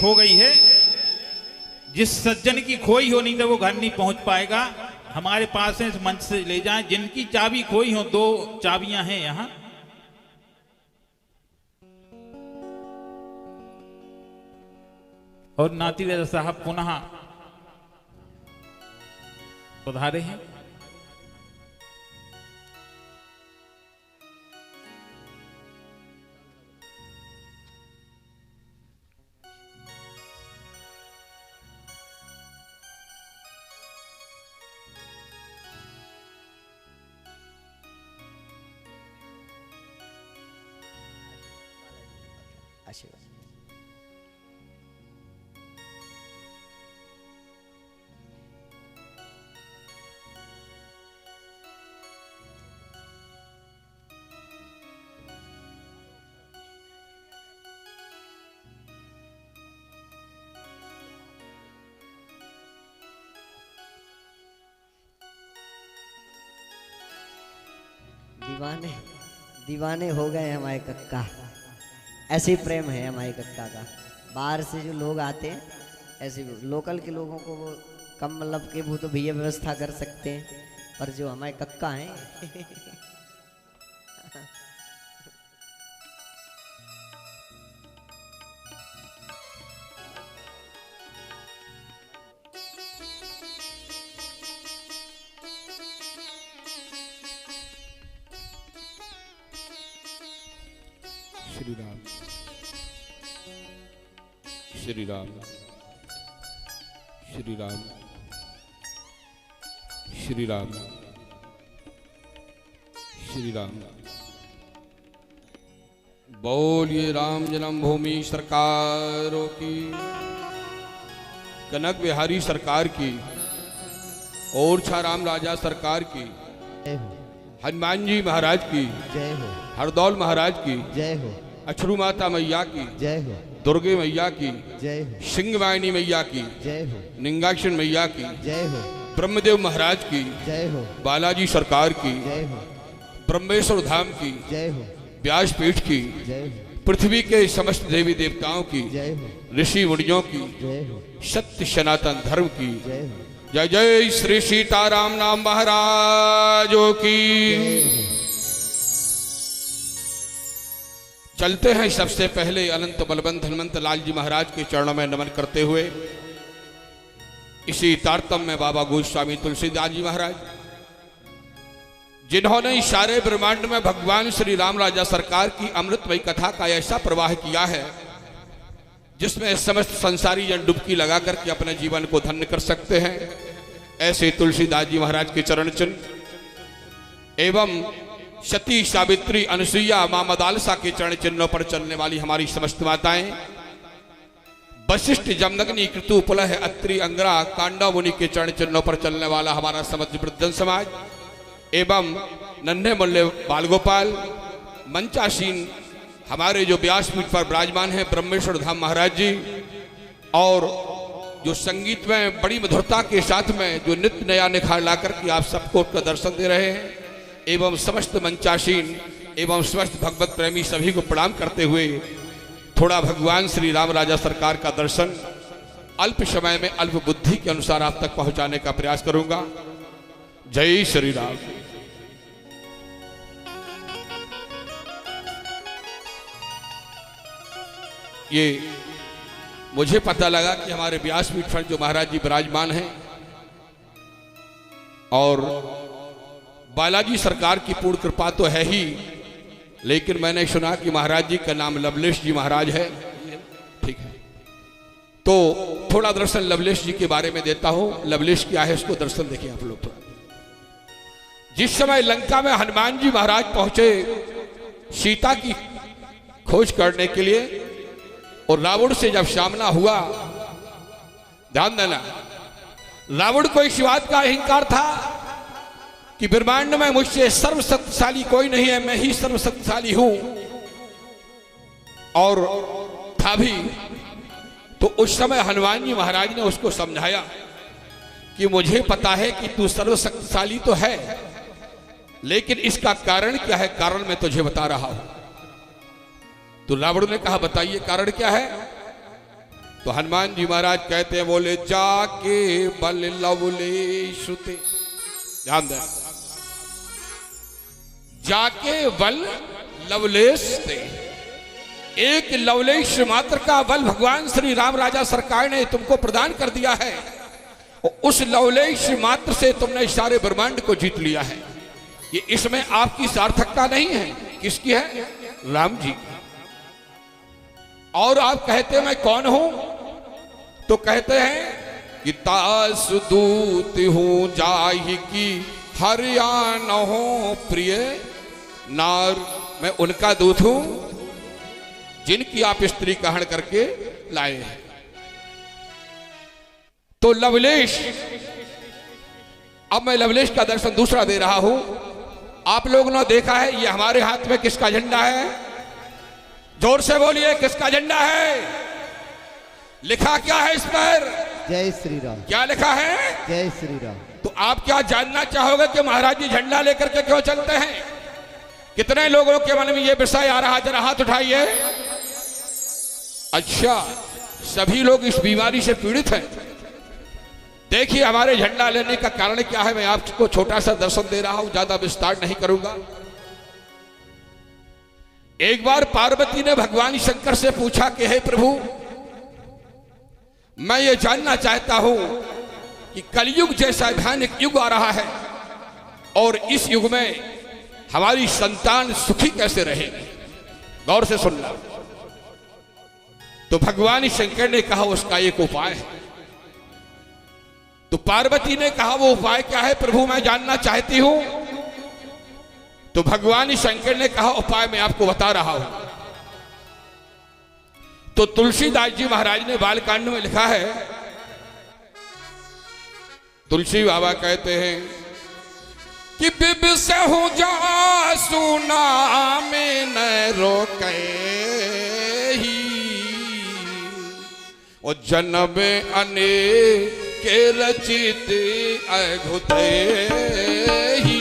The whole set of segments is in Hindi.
खो गई है। जिस सज्जन की खोई हो नहीं तो वो घर नहीं पहुंच पाएगा। हमारे पास है, इस मंच से ले जाएं। जिनकी चाबी खोई हो, 2 चाबियां हैं यहां। और नाती रजा साहब पुनः पधारे हैं। आशीर्वाद। दीवाने दीवाने हो गए हमारे कक्का, ऐसे प्रेम है हमारे कक्का का। बाहर से जो लोग आते हैं, ऐसे लोकल के लोगों को वो कम मतलब के वो तो भैया व्यवस्था कर सकते हैं, पर जो हमारे कक्का हैं श्री राम श्री राम श्री राम श्री राम श्री राम। बोलिए राम जन्मभूमि सरकारों की, कनक बिहारी सरकार की, ओरछा राम राजा सरकार की, हनुमान जी महाराज की जय हो, हरदौल महाराज की जय हो, अछरू माता मैया की जय हो, दुर्गे मैया की जय हो, सिंहवाहिनी मैया की जय हो, निंगाक्षण मैया की जय हो, ब्रह्मदेव महाराज की जय हो, बालाजी सरकार की जय हो, ब्रह्मेश्वर धाम की जय हो, व्यासपीठ की जय हो, पृथ्वी के समस्त देवी देवताओं की जय हो, ऋषि मुनियों की जय हो, सत्य सनातन धर्म की जय हो, जय जय श्री सीताराम नाम महाराजों की। जय हो। चलते हैं सबसे पहले अनंत बलवंत हनुमंत लाल जी महाराज के चरणों में नमन करते हुए इसी तारतम्य में बाबा गोस्वामी तुलसीदास जी महाराज, जिन्होंने इस सारे ब्रह्मांड में भगवान श्री राम राजा सरकार की अमृतमयी कथा का ऐसा प्रवाह किया है जिसमें समस्त संसारी जन डुबकी लगा करके अपने जीवन को धन्य कर सकते हैं। ऐसे तुलसीदास जी महाराज के चरण चिन्ह एवं सती सावित्री अनुसुईया मां मदालसा के चरण चिन्हों पर चलने वाली हमारी समस्त माताएं, वशिष्ठ जमदग्नि कृतु पुलह अत्रि अंगरा कांडा मुनि के चरण चिन्हों पर चलने वाला हमारा समस्त वृद्धजन समाज एवं नन्हे मुल्ले बाल गोपाल, मंचासीन हमारे जो व्यासपीठ पर विराजमान हैं ब्रह्मेश्वर धाम महाराज जी, और जो संगीत में बड़ी मधुरता के साथ में जो नित्य नया निखार ला करके आप सबको उसका दर्शन दे रहे हैं, एवं समस्त मंचासीन एवं समस्त भगवत प्रेमी सभी को प्रणाम करते हुए थोड़ा भगवान श्री राम राजा सरकार का दर्शन अल्प समय में अल्प बुद्धि के अनुसार आप तक पहुंचाने का प्रयास करूंगा। जय श्री राम। ये मुझे पता लगा कि हमारे व्यासपीठ पर जो महाराज जी विराजमान हैं और बालाजी सरकार की पूर्ण कृपा तो है ही, लेकिन मैंने सुना कि महाराज जी का नाम लवलेश जी महाराज है। ठीक है, तो थोड़ा दर्शन लवलेश जी के बारे में देता हूं। लवलेश क्या है उसको दर्शन देखिए आप लोग। जिस समय लंका में हनुमान जी महाराज पहुंचे सीता की खोज करने के लिए और रावण से जब सामना हुआ, ध्यान देना, रावण को इस बात का अहंकार था कि ब्रह्मांड में मुझसे सर्वशक्तिशाली कोई नहीं है, मैं ही सर्वशक्तिशाली हूं, और था भी। तो उस समय हनुमान जी महाराज ने उसको समझाया कि मुझे पता है कि तू सर्वशक्तिशाली तो है, लेकिन इसका कारण क्या है, कारण मैं तुझे बता रहा हूं। तो रावण ने कहा बताइए कारण क्या है। तो हनुमान जी महाराज कहते हैं, बोले जाके बल लवलेश ते, ध्यान दें, जाके बल लवलेश ते, एक लवलेश मात्र का बल भगवान श्री राम राजा सरकार ने तुमको प्रदान कर दिया है, और उस लवलेश मात्र से तुमने सारे ब्रह्मांड को जीत लिया है। ये इसमें आपकी सार्थकता नहीं है, किसकी है? राम जी। और आप कहते हैं मैं कौन हूं? तो कहते हैं कि तास दूत हूं जाहि की हरियाणा हो प्रिय नार, मैं उनका दूत हूं जिनकी आप स्त्री का हरण करके लाए हैं। तो लवलेश, अब मैं लवलेश का दर्शन दूसरा दे रहा हूं। आप लोगों ने देखा है, ये हमारे हाथ में किसका झंडा है? जोर से बोलिए, किसका झंडा है? लिखा क्या है इस पर? जय श्री राम। क्या लिखा है? जय श्री राम। तो आप क्या जानना चाहोगे कि महाराज जी झंडा लेकर के क्यों चलते हैं? कितने लोगों के मन में ये विषय आ रहा? जरा हाथ उठाइए। अच्छा, सभी लोग इस बीमारी से पीड़ित हैं। देखिए हमारे झंडा लेने का कारण क्या है, मैं आपको छोटा सा दर्शन दे रहा हूं, ज्यादा विस्तार नहीं करूंगा। एक बार पार्वती ने भगवान शंकर से पूछा कि हे प्रभु, मैं ये जानना चाहता हूं कि कलयुग जैसा भयानक युग आ रहा है, और इस युग में हमारी संतान सुखी कैसे रहेगी? गौर से सुनना। तो भगवान शंकर ने कहा उसका एक उपाय है। तो पार्वती ने कहा वो उपाय क्या है प्रभु, मैं जानना चाहती हूं। तो भगवान शंकर ने कहा उपाय मैं आपको बता रहा हूं। तो तुलसीदास जी महाराज ने बालकांड में लिखा है, तुलसी बाबा कहते हैं कि बिबसहु जासु नामे न रोके ही, और जन्म अनेक के रचित अद्भुत ही।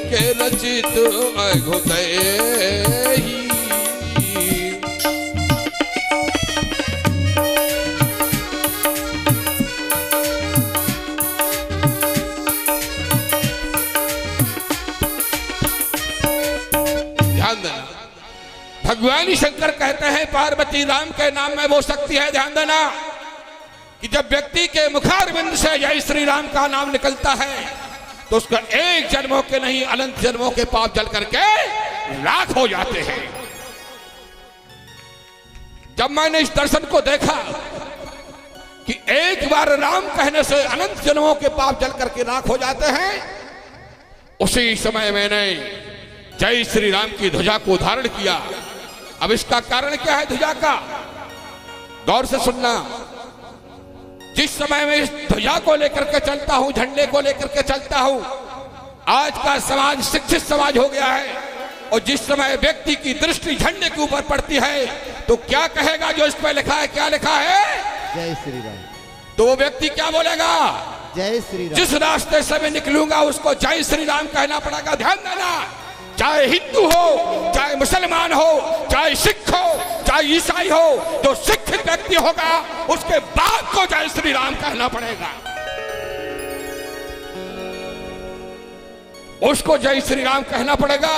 के रचित अद्भुत ही। ध्यान देना, भगवान शंकर कहते हैं पार्वती राम के नाम में वो शक्ति है, ध्यान देना, कि जब व्यक्ति के मुखारविंद से जय श्री राम का नाम निकलता है तो उसका एक जन्मों के नहीं अनंत जन्मों के पाप जल करके राख हो जाते हैं। जब मैंने इस दर्शन को देखा कि एक बार राम कहने से अनंत जन्मों के पाप जल करके राख हो जाते हैं, उसी समय मैंने जय श्री राम की ध्वजा को धारण किया। अब इसका कारण क्या है ध्वजा का? गौर से सुनना। जिस समय में इस ध्वजा को लेकर के चलता हूं, झंडे को लेकर के चलता हूं, आज का समाज शिक्षित समाज हो गया है, और जिस समय व्यक्ति की दृष्टि झंडे के ऊपर पड़ती है तो क्या कहेगा जो इस पर लिखा है? क्या लिखा है? जय श्री राम। तो वो व्यक्ति क्या बोलेगा? जय श्री राम। जिस रास्ते से मैं निकलूंगा उसको जय श्री राम कहना पड़ेगा। ध्यान देना, चाहे हिंदू हो, चाहे मुसलमान हो, चाहे सिख हो, चाहे ईसाई हो, जो शिक्षित व्यक्ति होगा उसके बाप को जय श्री राम कहना पड़ेगा, उसको जय श्री राम कहना पड़ेगा।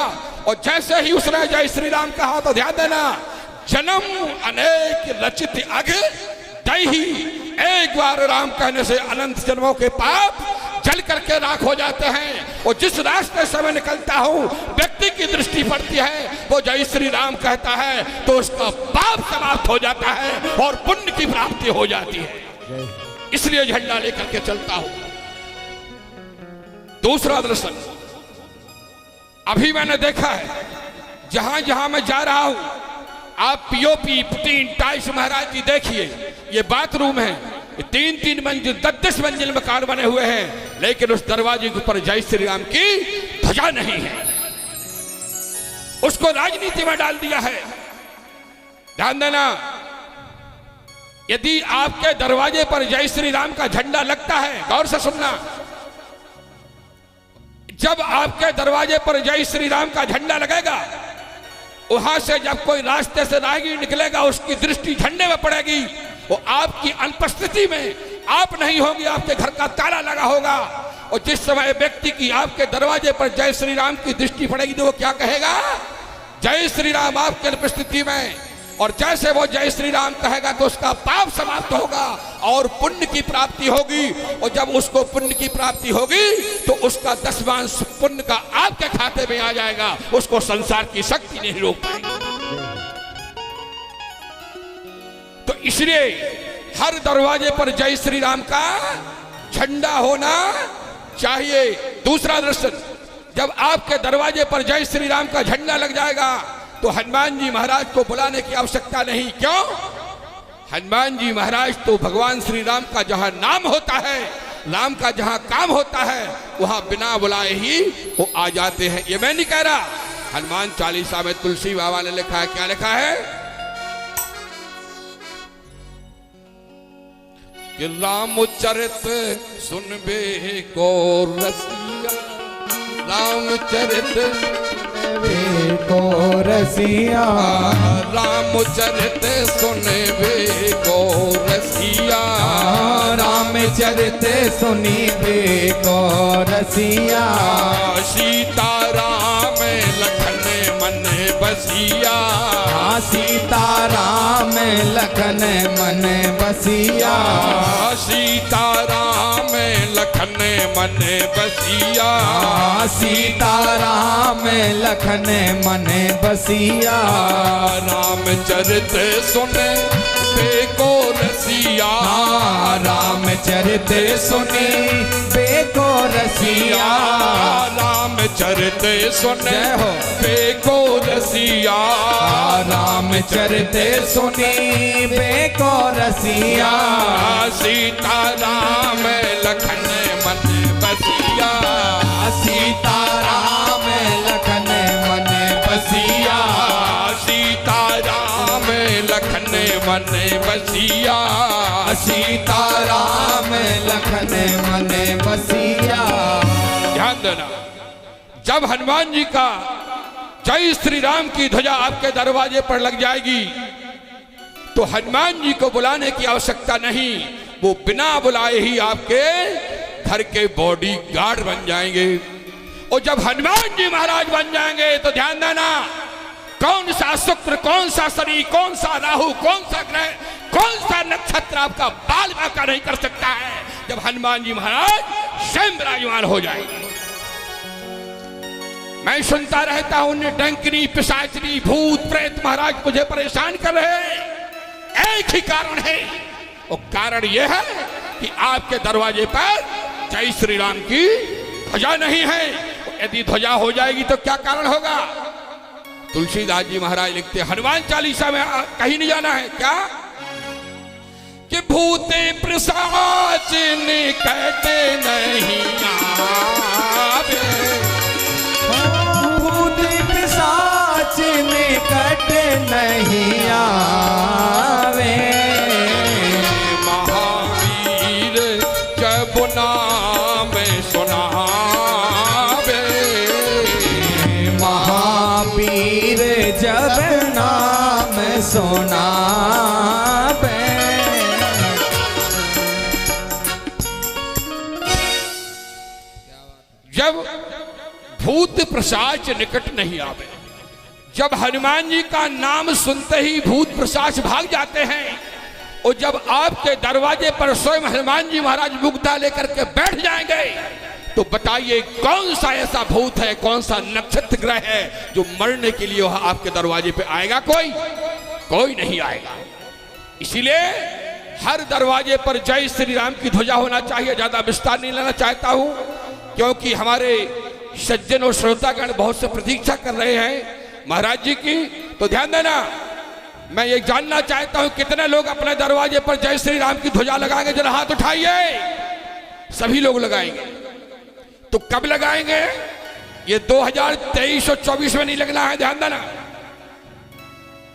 और जैसे ही उसने जय श्री राम कहा तो ध्यान देना, जन्म अनेक रचित अघ दही, एक बार राम कहने से अनंत जन्मों के पाप जल करके राख हो जाते हैं। और जिस रास्ते से मैं निकलता हूं व्यक्ति की दृष्टि पड़ती है, वो जय श्री राम कहता है तो उसका पाप समाप्त हो जाता है और पुण्य की प्राप्ति हो जाती है। इसलिए झंडा लेकर के चलता हूं। दूसरा दर्शन, अभी मैंने देखा है, जहां जहां मैं जा रहा हूं, आप पीओपी पुटीन टाइल्स महाराज जी देखिए, ये बाथरूम है, 3-3 मंजिल 10-10 मंजिल मकान बने हुए हैं, लेकिन उस दरवाजे के ऊपर जय श्री राम की ध्वजा नहीं है। उसको राजनीति में डाल दिया है। ध्यान देना, यदि आपके दरवाजे पर जय श्री राम का झंडा लगता है, गौर से सुनना, जब आपके दरवाजे पर जय श्री राम का झंडा लगेगा, वहां से जब कोई रास्ते से राहगीर निकलेगा, उसकी दृष्टि झंडे में पड़ेगी। वो आपकी अनुपस्थिति में आप नहीं होगी, आपके घर का ताला लगा होगा, और जिस समय व्यक्ति की आपके दरवाजे पर जय श्री राम की दृष्टि पड़ेगी तो वो क्या कहेगा? जय श्री राम आपकी अनुपस्थिति में। और जैसे वो जय श्री राम कहेगा तो उसका पाप समाप्त होगा और पुण्य की प्राप्ति होगी, और जब उसको पुण्य की प्राप्ति होगी तो उसका 10वांश पुण्य का आपके खाते में आ जाएगा। उसको संसार की शक्ति नहीं रोक पाएगी। तो इसलिए हर दरवाजे पर जय श्री राम का झंडा होना चाहिए। दूसरा दर्शन, जब आपके दरवाजे पर जय श्री राम का झंडा लग जाएगा तो हनुमान जी महाराज को बुलाने की आवश्यकता नहीं। क्यों? हनुमान जी महाराज तो भगवान श्री राम का जहां नाम होता है, राम का जहां काम होता है, वहां बिना बुलाए ही वो आ जाते हैं। ये मैं नहीं कह रहा, हनुमान चालीसा में तुलसी बाबा ने लिखा है। क्या लिखा है? कि रामचरित सुनबे को रसिया, रामचरित को रसिया, रामचरित सुनबे को रसिया, रामचरित सुनिबे को रसिया, सीता राम लखन मन बसिया, सीता राम लखन मन बसिया, सीता राम लखन मन बसिया, सीता राम लखन मन बसिया, रामचरित सुने बेको रसिया, रामचरित सुने बेको रसिया, रामचरित सुने बेको रसिया, रामचरित सुने बेको रसिया, सीता राम लखन मन बसिया, सीता राम लखन मन बसिया, सीता राम लखन मन बसिया, सीता राम लखन मन बसिया। ध्यान देना, जब हनुमान जी का जय श्री राम की ध्वजा आपके दरवाजे पर लग जाएगी तो हनुमान जी को बुलाने की आवश्यकता नहीं, वो बिना बुलाए ही आपके घर के बॉडी गार्ड बन जाएंगे। और जब हनुमान जी महाराज बन जाएंगे तो ध्यान देना, कौन सा शुक्र, कौन सा शनि, कौन सा राहु, कौन सा ग्रह, कौन सा नक्षत्र आपका बाल बांका नहीं कर सकता है जब हनुमान जी महाराज स्वयं विराजमान हो जाएंगे। मैं सुनता रहता हूं, डंकनी, पिशाचनी, भूत प्रेत महाराज मुझे परेशान कर रहे हैं। एक ही कारण है, वो कारण यह है कि आपके दरवाजे पर जय श्री राम की ध्वजा नहीं है। यदि ध्वजा हो जाएगी तो क्या कारण होगा? तुलसीदास जी महाराज लिखते, हनुमान चालीसा में कहीं नहीं जाना है। क्या? कि भूते पिशाच निकट नहीं आवे, भूत पिशाच निकट नहीं आवे, महावीर जब नाम सुनावे, महावीर जब नाम सुनावे। जब भूत पिशाच निकट नहीं आवे, जब हनुमान जी का नाम सुनते ही भूत पिशाच भाग जाते हैं, और जब आपके दरवाजे पर स्वयं हनुमान जी महाराज मुग्धा लेकर के बैठ जाएंगे तो बताइए कौन सा ऐसा भूत है, कौन सा नक्षत्र ग्रह है जो मरने के लिए आपके दरवाजे पे आएगा? कोई नहीं आएगा। इसीलिए हर दरवाजे पर जय श्री राम की ध्वजा होना चाहिए। ज्यादा विस्तार नहीं लेना चाहता हूं, क्योंकि हमारे सज्जन और श्रोतागण बहुत से प्रतीक्षा कर रहे हैं महाराज जी की, तो ध्यान देना। मैं ये जानना चाहता हूं कितने लोग अपने दरवाजे पर जय श्री राम की ध्वजा लगाएंगे, जरा हाथ उठाइए। सभी लोग लगाएंगे। तो कब लगाएंगे? ये 2023 और 24 में नहीं लगना है, ध्यान देना।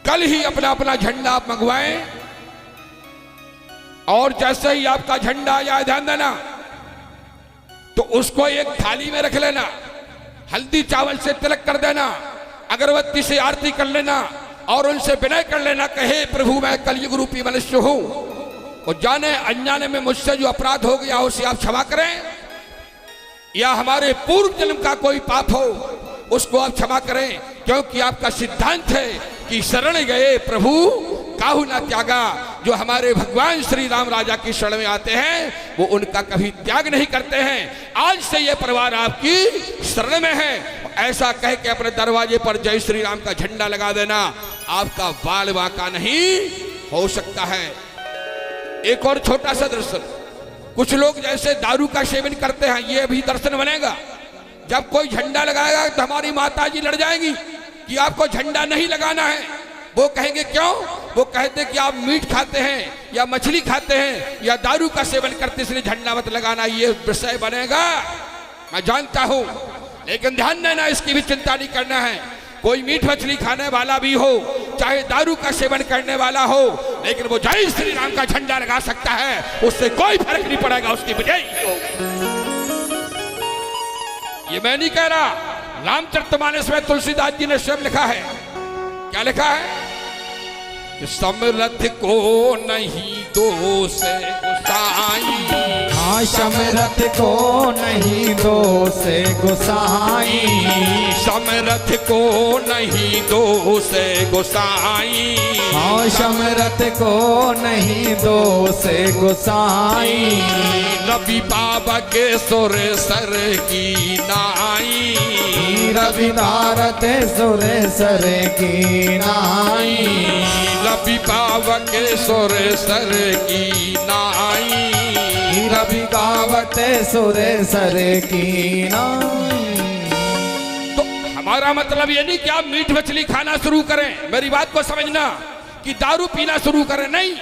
कल ही अपना अपना झंडा आप मंगवाएं और जैसे ही आपका झंडा आया, ध्यान देना, तो उसको एक थाली में रख लेना, हल्दी चावल से तिलक कर देना, अगरबत्ती से आरती कर लेना और उनसे विनय कर लेना, कहे प्रभु मैं कलयुग रूपी मनुष्य हूं और जाने अनजाने में मुझसे जो अपराध हो गया उसे आप क्षमा करें, या हमारे पूर्व जन्म का कोई पाप हो उसको आप क्षमा करें, क्योंकि आपका सिद्धांत है कि शरण गए प्रभु काहू ना त्यागा। जो हमारे भगवान श्री राम राजा की शरण में आते हैं वो उनका कभी त्याग नहीं करते हैं। आज से ये परिवार आपकी शरण में है। ऐसा कह के अपने दरवाजे पर जय श्री राम का झंडा लगा देना, आपका बाल बांका नहीं हो सकता है। एक और छोटा सा दर्शन, कुछ लोग जैसे दारू का सेवन करते हैं, ये भी दर्शन बनेगा। जब कोई झंडा लगाएगा तो हमारी माता जी लड़ जाएंगी कि आपको झंडा नहीं लगाना है। वो कहेंगे क्यों? वो कहते कि आप मीट खाते हैं या मछली खाते हैं या दारू का सेवन करते, इसलिए झंडा मत लगाना। ये विषय बनेगा, मैं जानता हूं, लेकिन ध्यान देना, इसकी भी चिंता नहीं करना है। कोई मीट मछली खाने वाला भी हो, चाहे दारू का सेवन करने वाला हो, लेकिन वो जय श्री राम का झंडा लगा सकता है, उससे कोई फर्क नहीं पड़ेगा, उसकी विजय होगी। ये मैं नहीं कह रहा, रामचरितमानस में तुलसीदास जी ने स्वयं लिखा है। क्या लिखा है? कि समरथ को नहीं दोष गोसाई, हाँ समरथ को नहीं दोष गोसाई, समरथ को नहीं दोष गोसाई, हाँ समरथ को नहीं दोष गोसाई, रवि बाबा के सुर सर की नाई, रवि नारद सुर सर की नाई, रवि बाबा के सुर सर की नाई, रवि गावत सुर सर की नाई। तो हमारा मतलब ये नहीं कि आप मीट मछली खाना शुरू करें, मेरी बात को समझना, कि दारू पीना शुरू करें, नहीं।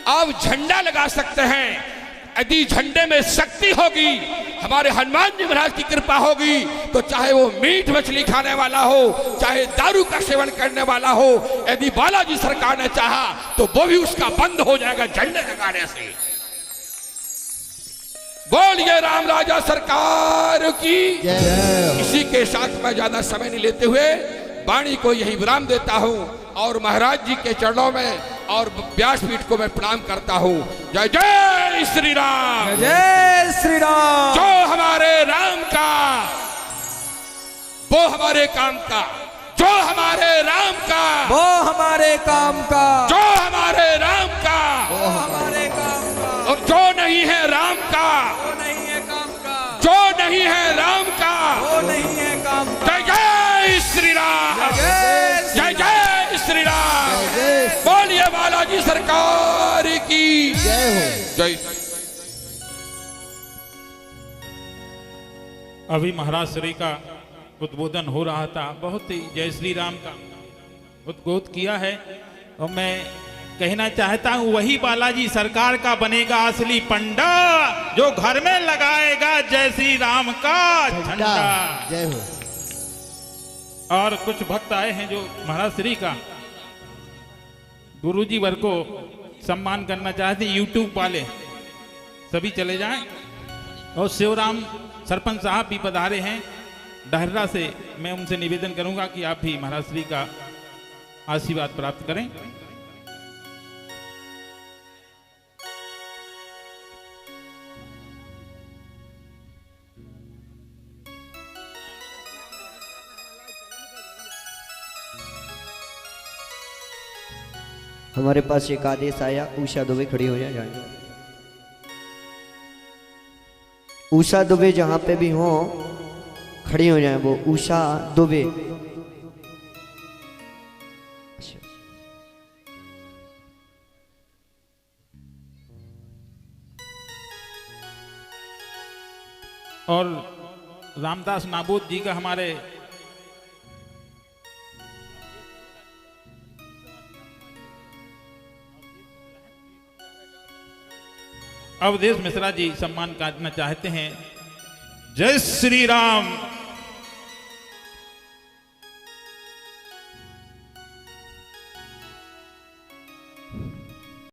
आप झंडा लगा सकते हैं। यदि झंडे में शक्ति होगी, हमारे हनुमान जी महाराज की कृपा होगी, तो चाहे वो मीट मछली खाने वाला हो, चाहे दारू का सेवन करने वाला हो, यदि बालाजी सरकार ने चाहा तो वो भी उसका बंद हो जाएगा झंडे लगाने से। बोलिए राम राजा सरकार की। इसी के साथ मैं ज्यादा समय नहीं लेते हुए वाणी को यही विराम देता हूं और महाराज जी के चरणों में और व्यासपीठ को मैं प्रणाम करता हूं। जय जय श्री राम, जय श्री राम। जो हमारे राम का वो हमारे काम का, जो हमारे राम का वो हमारे काम का, जो हमारे राम का वो हमारे काम का, और जो नहीं है राम का, वो नहीं है काम का, जो नहीं है राम का, वो नहीं है काम का। जय जय श्री राम, जय जय श्री राम। बोलिए बालाजी सरकार की जय हो। जय। अभी महाराज श्री का उद्बोधन हो रहा था, बहुत ही जय श्री राम का उद्बोध किया है और मैं कहना चाहता हूं वही बालाजी सरकार का बनेगा असली पंडा, जो घर में लगाएगा जय श्री राम का झंडा। जय हो। और कुछ भक्त आए हैं जो महाराज श्री का गुरुजी वर को सम्मान करना चाहते हैं, यूट्यूब वाले सभी चले जाएं। और शिवराम सरपंच साहब भी पधारे हैं डहर्रा से, मैं उनसे निवेदन करूंगा कि आप भी महाराज श्री का आशीर्वाद प्राप्त करें। हमारे पास एक आदेश आया, उषा दुबे खड़ी हो जाए। उषा दुबे जहां पे भी हो खड़ी हो जाए, वो उषा दुबे। और रामदास नाबूद जी का हमारे अवधेश मिश्रा जी सम्मान करना चाहते हैं। जय श्री राम।